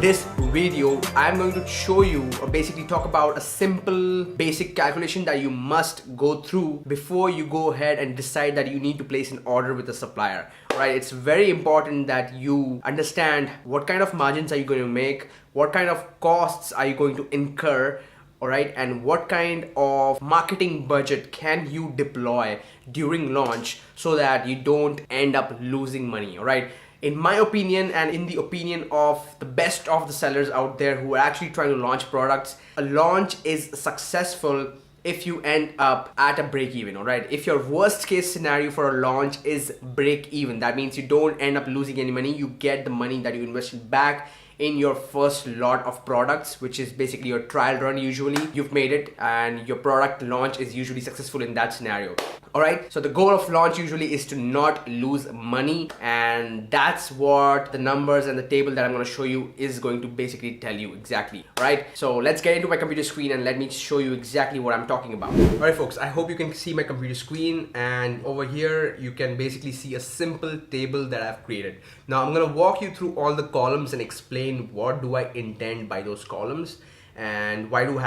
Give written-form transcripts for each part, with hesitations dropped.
this video, I'm going to show you or basically talk about a simple basic calculation that you must go through before you go ahead and decide that you need to place an order with a supplier. Right? It's very important that you understand what kind of margins are you going to make, what kind of costs are you going to incur, alright, and what kind of marketing budget can you deploy during launch so that you don't end up losing money, alright? In my opinion and in the opinion of the best of the sellers out there who are actually trying to launch products, a launch is successful if you end up at a break even, alright? If your worst case scenario for a launch is break even, that means you don't end up losing any money, you get the money that you invested back in your first lot of products, which is basically your trial run. Usually you've made it and your product launch is usually successful in that scenario. Alright, so the goal of launch usually is to not lose money, and that's what the numbers and the table that I'm going to show you is going to basically tell you exactly. Alright, so let's get into my computer screen and let me show you exactly what I'm talking about. Alright folks, I hope you can see my computer screen, and over here you can basically see a simple table that I've created. Now I'm going to walk you through all the columns and explain what do I intend by those columns, and why do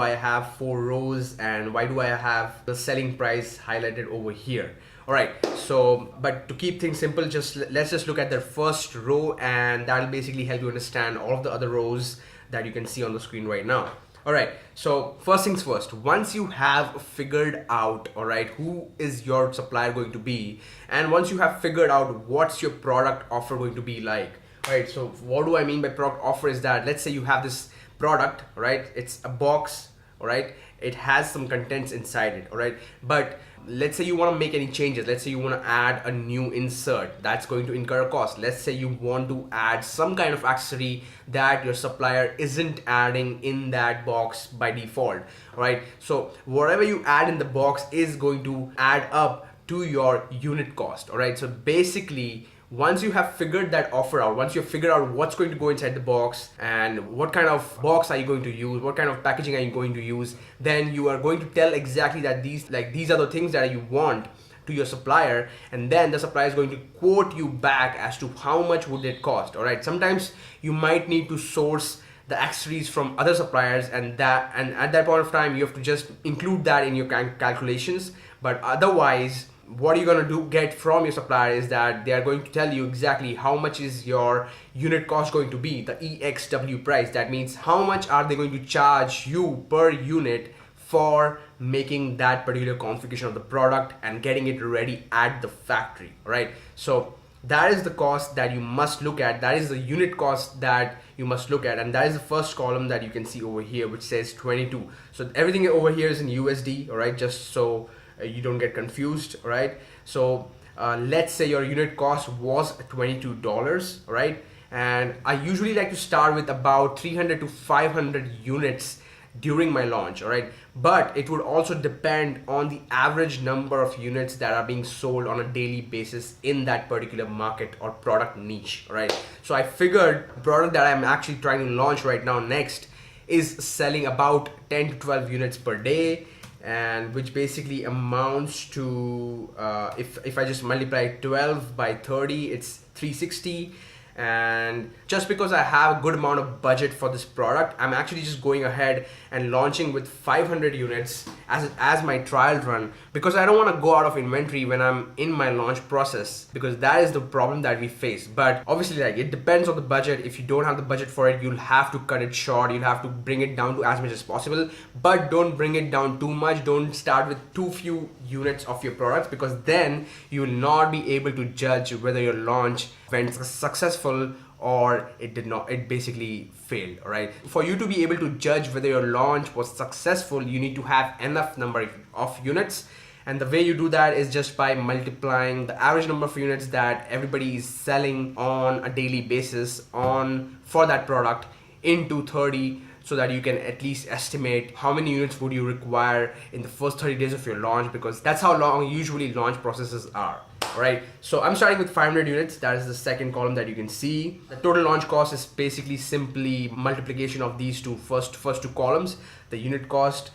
I have 4 rows, and why do I have the selling price highlighted over here. Alright, so but to keep things simple, let's just look at the first row, and that'll basically help you understand all of the other rows that you can see on the screen right now. Alright, so first things first, once you have figured out, alright, who is your supplier going to be, and once you have figured out what's your product offer going to be like. Alright, so what do I mean by product offer is that, let's say you have this product, right? It's a box, all right? It has some contents inside it, all right? But let's say you want to make any changes. Let's say you want to add a new insert. That's going to incur a cost. Let's say you want to add some kind of accessory that your supplier isn't adding in that box by default, all right? So whatever you add in the box is going to add up to your unit cost, all right? So basically, once you have figured that offer out, once you've figured out what's going to go inside the box and what kind of box are you going to use, what kind of packaging are you going to use, then you are going to tell exactly that these are the things that you want to your supplier, and then the supplier is going to quote you back as to how much would it cost. All right, sometimes you might need to source the accessories from other suppliers, and at that point of time you have to just include that in your calculations. But otherwise, what you're going to get from your supplier is that they are going to tell you exactly how much is your unit cost going to be, the EXW price. That means how much are they going to charge you per unit for making that particular configuration of the product and getting it ready at the factory, right? So that is the cost that you must look at. That is the unit cost that you must look at, and that is the first column that you can see over here, which says 22. So everything over here is in USD, all right, just so you don't get confused, right? So let's say your unit cost was $22, right? And I usually like to start with about 300 to 500 units during my launch, all right? But it would also depend on the average number of units that are being sold on a daily basis in that particular market or product niche, right? So I figured the product that I'm actually trying to launch right now next is selling about 10 to 12 units per day, and which basically amounts to if I just multiply 12 by 30, it's 360. And just because I have a good amount of budget for this product, I'm actually just going ahead and launching with 500 units as my trial run, because I don't want to go out of inventory when I'm in my launch process, because that is the problem that we face. But obviously, like, it depends on the budget. If you don't have the budget for it, you'll have to cut it short. You'll have to bring it down to as much as possible, but don't bring it down too much. Don't start with too few units of your products, because then you will not be able to judge whether your launch went successful or it did not. It basically failed. All right, for you to be able to judge whether your launch was successful, you need to have enough number of units, and the way you do that is just by multiplying the average number of units that everybody is selling on a daily basis for that product into 30, so that you can at least estimate how many units would you require in the first 30 days of your launch, because that's how long usually launch processes are. Alright, so I'm starting with 500 units. That is the second column that you can see. The total launch cost is basically simply multiplication of these first two columns, the unit cost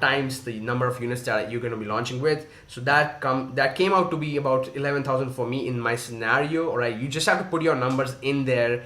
times the number of units that you're going to be launching with. So that came out to be about 11,000 for me in my scenario. All right, you just have to put your numbers in there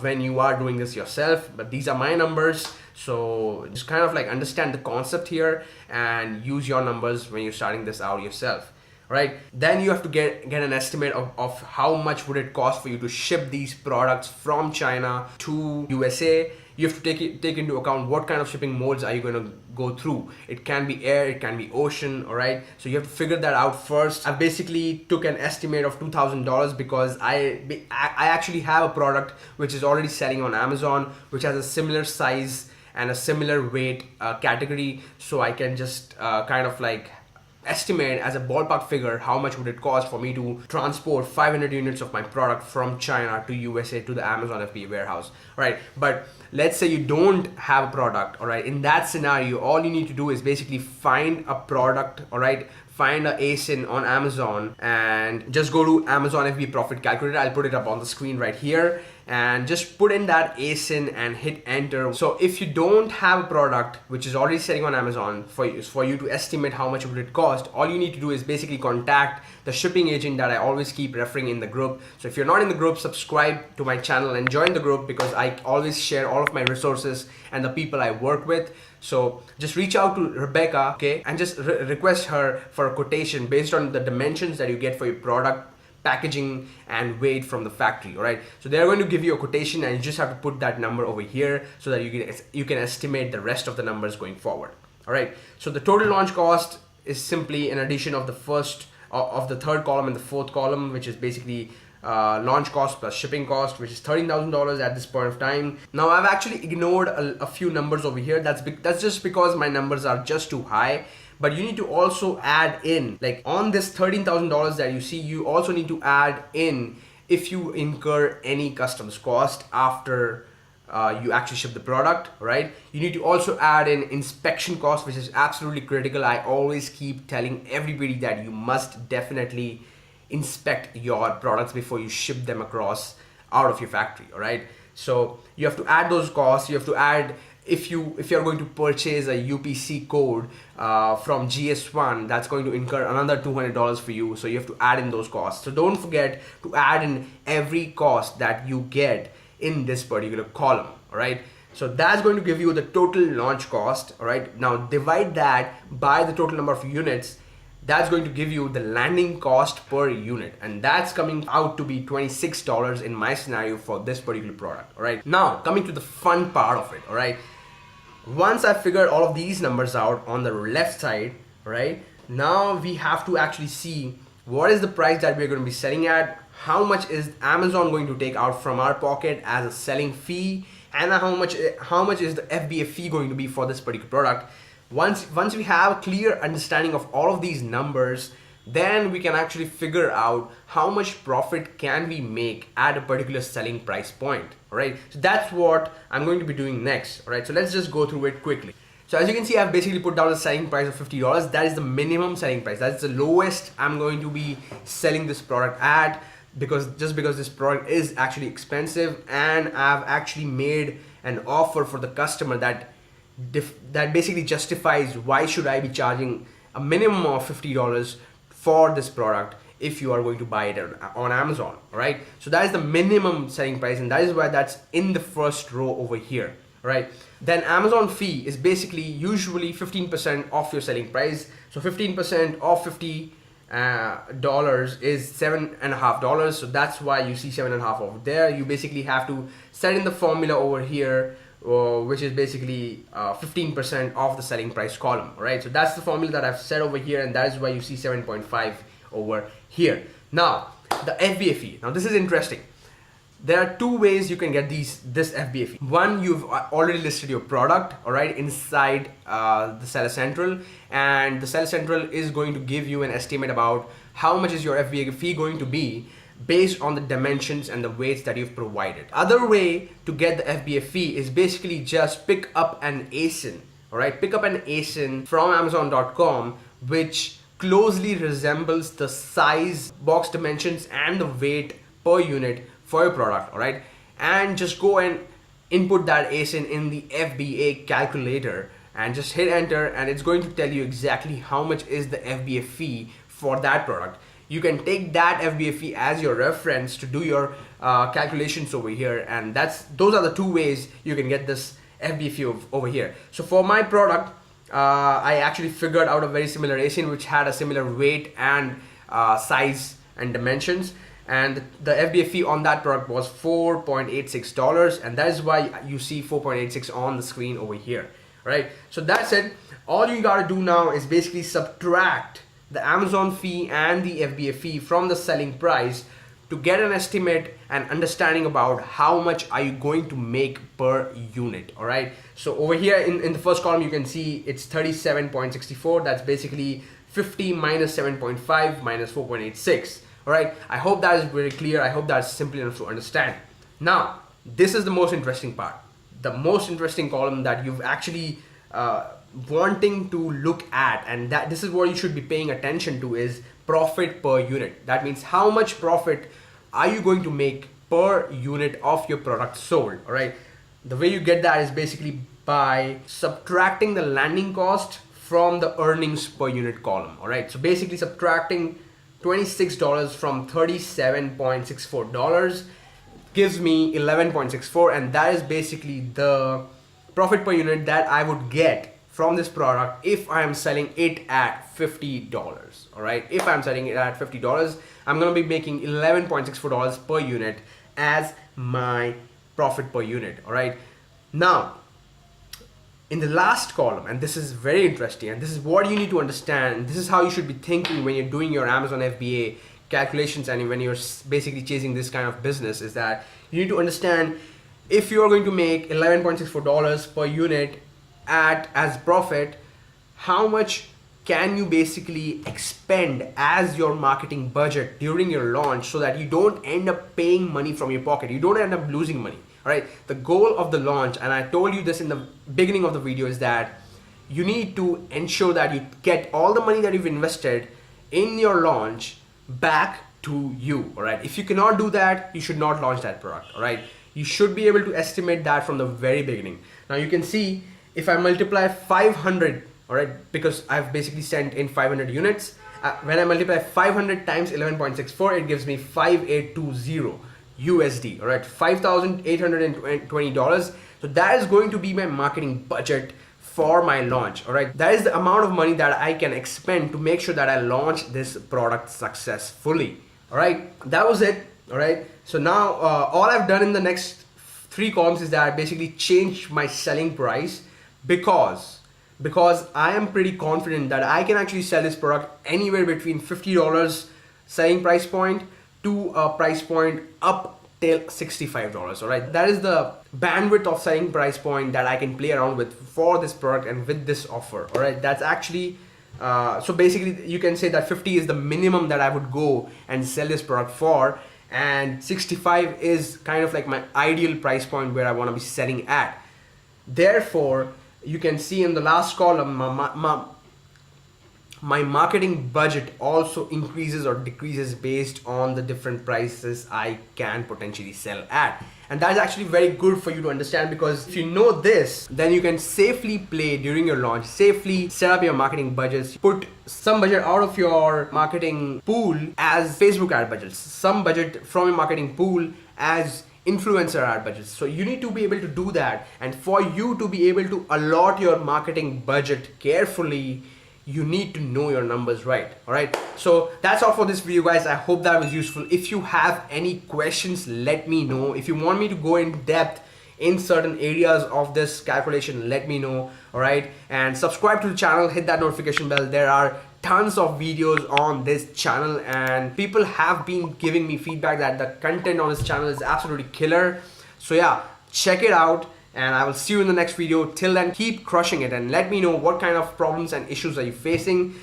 when you are doing this yourself, but these are my numbers. So just kind of like understand the concept here and use your numbers when you're starting this out yourself. Right, then you have to get an estimate of how much would it cost for you to ship these products from China to USA. You have to take into account what kind of shipping modes are you going to go through. It can be air, it can be ocean, all right? So you have to figure that out first. I basically took an estimate of $2,000 because I actually have a product which is already selling on Amazon, which has a similar size and a similar weight category. So I can just kind of like estimate as a ballpark figure how much would it cost for me to transport 500 units of my product from China to USA to the Amazon FBA warehouse, right? But let's say you don't have a product, all right? In that scenario, all you need to do is basically find a product, all right? Find a ASIN on Amazon and just go to Amazon FBA profit calculator. I'll put it up on the screen right here and just put in that ASIN and hit enter. So if you don't have a product which is already selling on Amazon for you to estimate how much would it cost, all you need to do is basically contact the shipping agent that I always keep referring in the group. So if you're not in the group, subscribe to my channel and join the group because I always share all of my resources and the people I work with. So just reach out to Rebecca, okay, and just request her for a quotation based on the dimensions that you get for your product, packaging and weight from the factory. All right, so they're going to give you a quotation and you just have to put that number over here so that you can estimate the rest of the numbers going forward. All right, so the total launch cost is simply an addition of the third column and the fourth column, which is basically launch cost plus shipping cost, which is $13,000 at this point of time. Now I've actually ignored a few numbers over here. That's just because my numbers are just too high. But you need to also add in, like on this $13,000 that you see, you also need to add in if you incur any customs cost after you actually ship the product, right? You need to also add in inspection cost, which is absolutely critical. I always keep telling everybody that you must definitely inspect your products before you ship them across out of your factory, all right? So you have to add those costs. You have to add, if you're going to purchase a 𝐿PC code from GS1, that's going to incur another $200 for you. So you have to add in those costs. So don't forget to add in every cost that you get in this particular column, all right? So that's going to give you the total launch cost, all right? Now divide that by the total number of units. That's going to give you the landing cost per unit, and that's coming out to be $26 in my scenario for this particular product. All right, now coming to the fun part of it. All right, once I figured all of these numbers out on the left side, right, now we have to actually see what is the price that we're going to be selling at, how much is Amazon going to take out from our pocket as a selling fee, and how much is the FBA fee going to be for this particular product. Once we have a clear understanding of all of these numbers, then we can actually figure out how much profit can we make at a particular selling price point. All right, so that's what I'm going to be doing next. All right, so let's just go through it quickly. So as you can see, I've basically put down a selling price of $50. That is the minimum selling price. That's the lowest I'm going to be selling this product at, because this product is actually expensive, and I've actually made an offer for the customer that basically justifies why should I be charging a minimum of $50 for this product if you are going to buy it on Amazon. All right, so that is the minimum selling price, and that is why that's in the first row over here. All right, then Amazon fee is basically usually 15% off your selling price. So 15% off $50 is $7.50. So that's why you see $7.50 over there. You basically have to set in the formula over here, which is basically 15% off the selling price column. All right, so that's the formula that I've set over here, and that is why you see 7.5 over here. Now the FBA fee. Now this is interesting. There are two ways you can get this FBA fee. One, you've already listed your product, all right, inside the Seller Central, and the Seller Central is going to give you an estimate about how much is your FBA fee going to be based on the dimensions and the weights that you've provided. Other way to get the FBA fee is basically just pick up an ASIN, all right? Pick up an ASIN from Amazon.com, which closely resembles the size, box dimensions, and the weight per unit for your product, all right? And just go and input that ASIN in the FBA calculator, and just hit enter, and it's going to tell you exactly how much is the FBA fee for that product. You can take that FBA fee as your reference to do your calculations over here, and those are the two ways you can get this FBA fee over here. So for my product, I actually figured out a very similar ASIN which had a similar weight and size and dimensions, and the FBA fee on that product was $4.86, and that is why you see 4.86 on the screen over here, right? So that's it. All you gotta do now is basically subtract the Amazon fee and the FBA fee from the selling price to get an estimate and understanding about how much are you going to make per unit. All right, so over here in the first column you can see it's 37.64. that's basically 50 minus 7.5 minus 4.86. all right, I hope that is very clear. I hope that's simple enough to understand. Now this is the most interesting part, the most interesting column that you've actually wanting to look at, and this is what you should be paying attention to, is profit per unit. That means how much profit are you going to make per unit of your product sold. All right, the way you get that is basically by subtracting the landing cost from the earnings per unit column. All right, so basically subtracting $26 from $37.64 gives me $11.64, and that is basically the profit per unit that I would get from this product if I am selling it at $50. all right, if I'm selling it at $50, I'm going to be making $11.64 per unit as my profit per unit. all right, now in the last column, and this is very interesting, and this is what you need to understand, this is how you should be thinking when you're doing your Amazon FBA calculations and when you're basically chasing this kind of business, is that you need to understand if you're going to make $11.64 per unit as profit, how much can you basically expend as your marketing budget during your launch so that you don't end up paying money from your pocket, you don't end up losing money. All right, the goal of the launch, and I told you this in the beginning of the video, is that you need to ensure that you get all the money that you've invested in your launch back to you. All right, if you cannot do that, you should not launch that product. All right, you should be able to estimate that from the very beginning. Now you can see if I multiply 500, all right, because I've basically sent in 500 units, when I multiply 500 times 11.64, it gives me 5820 USD, all right, $5,820. So that is going to be my marketing budget for my launch. All right, that is the amount of money that I can expend to make sure that I launch this product successfully. All right, that was it. All right, so now all I've done in the next 3 columns is that I basically changed my selling price because I am pretty confident that I can actually sell this product anywhere between $50 selling price point to a price point up till $65. all right, that is the bandwidth of selling price point that I can play around with for this product and with this offer. All right, that's actually so basically you can say that 50 is the minimum that I would go and sell this product for, and 65 is kind of like my ideal price point where I want to be selling at. Therefore, you can see in the last column, my marketing budget also increases or decreases based on the different prices I can potentially sell at. And that's actually very good for you to understand, because if you know this, then you can safely play during your launch, safely set up your marketing budgets, put some budget out of your marketing pool as Facebook ad budgets, some budget from your marketing pool as influencer ad budgets. So you need to be able to do that, and for you to be able to allot your marketing budget carefully, you need to know your numbers right. All right, so that's all for this video, guys. I hope that was useful. If you have any questions, let me know. If you want me to go in depth in certain areas of this calculation, let me know. All right, and subscribe to the channel, hit that notification bell. There are tons of videos on this channel, and people have been giving me feedback that the content on this channel is absolutely killer. So yeah, check it out, and I will see you in the next video. Till then, keep crushing it, and let me know what kind of problems and issues are you facing.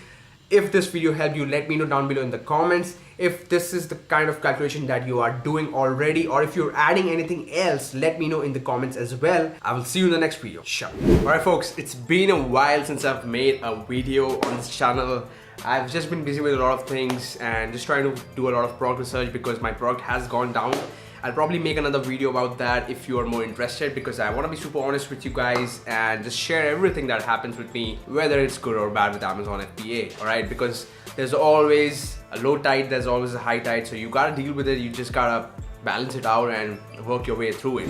If this video helped you, let me know down below in the comments. If this is the kind of calculation that you are doing already, or if you're adding anything else, let me know in the comments as well. I will see you in the next video. Ciao. Alright folks, it's been a while since I've made a video on this channel. I've just been busy with a lot of things and just trying to do a lot of product research because my product has gone down. I'll probably make another video about that if you are more interested, because I want to be super honest with you guys and just share everything that happens with me, whether it's good or bad with Amazon FBA. Alright, because there's always a low tide, there's always a high tide, so you gotta deal with it. You just gotta balance it out and work your way through it.